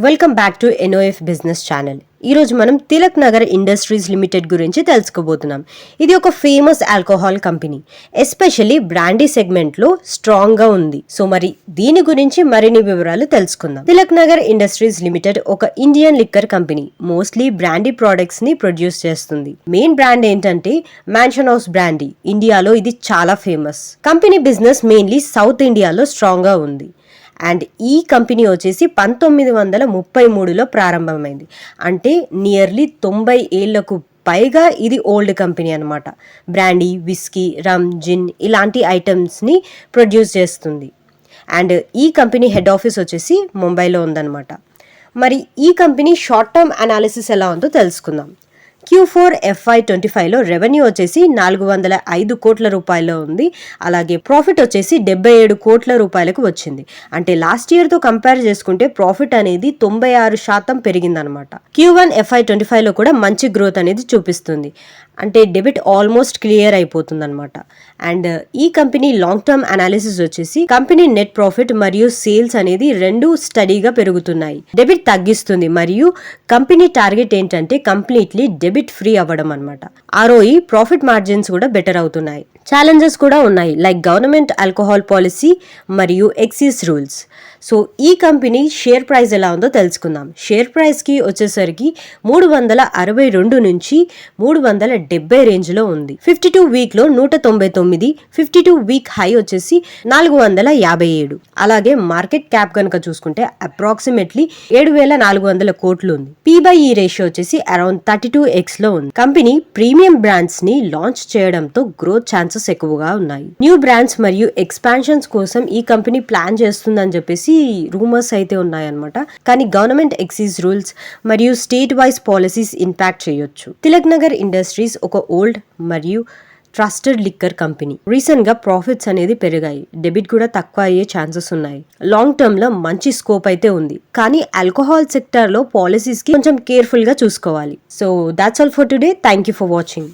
Welcome back to ఎన్ఓఎఫ్ business channel. ఈరోజు మనం Tilak Nagar industries limited గురించి తెలుసుకోబోతున్నాం. ఇది ఒక famous alcohol company, especially brandy సెగ్మెంట్లో స్ట్రాంగ్గా ఉంది. సో మరి దీని గురించి మరిన్ని వివరాలు తెలుసుకుందాం. తిలక్ నగర్ ఇండస్ట్రీస్ లిమిటెడ్ ఒక Indian liquor company. Mostly brandy products ని ప్రొడ్యూస్ చేస్తుంది. మెయిన్ బ్రాండ్ ఏంటంటే మ్యాన్షన్ హౌస్ బ్రాండీ. ఇండియాలో ఇది చాలా famous. Company business mainly south ఇండియాలో స్ట్రాంగ్గా ఉంది. అండ్ ఈ కంపెనీ వచ్చేసి 1933లో ప్రారంభమైంది. అంటే నియర్లీ 90 ఏళ్లకు పైగా ఇది ఓల్డ్ కంపెనీ అనమాట. బ్రాండీ, విస్కీ, రమ్, జిన్ ఇలాంటి ఐటమ్స్ని ప్రొడ్యూస్ చేస్తుంది. అండ్ ఈ కంపెనీ హెడ్ ఆఫీస్ వచ్చేసి ముంబైలో ఉందన్నమాట. మరి ఈ కంపెనీ షార్ట్ టర్మ్ అనాలిసిస్ ఎలా ఉందో తెలుసుకుందాం. Q4 FY25లో రెవెన్యూ వచ్చేసి 405 కోట్ల రూపాయలు ఉంది. అలాగే ప్రాఫిట్ వచ్చేసి 77 కోట్ల రూపాయలకు వచ్చింది. అంటే లాస్ట్ ఇయర్తో కంపేర్ చేసుకుంటే ప్రాఫిట్ అనేది 96% పెరిగిందనమాట. Q1 FY25లో కూడా మంచి గ్రోత్ అనేది చూపిస్తుంది. అంటే డెబిట్ ఆల్మోస్ట్ క్లియర్ అయిపోతుంది అనమాట. అండ్ ఈ కంపెనీ లాంగ్ టర్మ్ అనాలిసిస్ వచ్చేసి కంపెనీ నెట్ ప్రాఫిట్ మరియు సేల్స్ అనేది రెండు స్టడీగా పెరుగుతున్నాయి. డెబిట్ తగ్గిస్తుంది మరియు కంపెనీ టార్గెట్ ఏంటంటే కంప్లీట్లీ డెబిట్ ఫ్రీ అవ్వడం అనమాట. ROE ప్రాఫిట్ మార్జిన్స్ కూడా బెటర్ అవుతున్నాయి. ఛాలెంజెస్ కూడా ఉన్నాయి, లైక్ గవర్నమెంట్ ఆల్కహాల్ పాలసీ మరియు ఎక్సైజ్ రూల్స్. సో ఈ కంపెనీ షేర్ ప్రైస్ ఎలా ఉందో తెలుసుకుందాం. షేర్ ప్రైస్కి వచ్చేసరికి 362 నుంచి 370 రేంజ్లో ఉంది. 52 వీక్లో 199, 52 వీక్ హై వచ్చేసి 457. అలాగే మార్కెట్ క్యాప్ కనుక చూసుకుంటే అప్రాక్సిమేట్లీ 7,400 కోట్లు ఉంది. P/E రేషియో వచ్చేసి అరౌండ్ 32x ఉంది. కంపెనీ ప్రీమియం బ్రాండ్స్ ని లాంచ్ చేయడంతో గ్రోత్ ఛాన్సెస్ ఎక్కువగా ఉన్నాయి. న్యూ బ్రాండ్స్ మరియు ఎక్స్పాన్షన్స్ కోసం ఈ కంపెనీ ప్లాన్ చేస్తుందని చెప్పేసి రూమర్స్ అయితే ఉన్నాయన్నమాట. కానీ గవర్నమెంట్ ఎక్సైజ్ రూల్స్ మరియు స్టేట్ వైజ్ పాలసీస్ ఇంపాక్ట్ చేయొచ్చు. తిలక్ నగర్ ఇండస్ట్రీస్ ఒక ఓల్డ్ మరియు ట్రస్టెడ్ లిక్కర్ కంపెనీ. రీసెంట్ గా ప్రాఫిట్స్ అనేది పెరిగాయి. డెబిట్ కూడా తక్కువ అయ్యే ఛాన్సెస్ ఉన్నాయి. లాంగ్ టర్మ్ లో మంచి స్కోప్ అయితే ఉంది. కానీ ఆల్కహాల్ సెక్టర్ లో పాలసీస్ కి కొంచెం కేర్ఫుల్ గా చూసుకోవాలి. So that's all for today. Thank you for watching.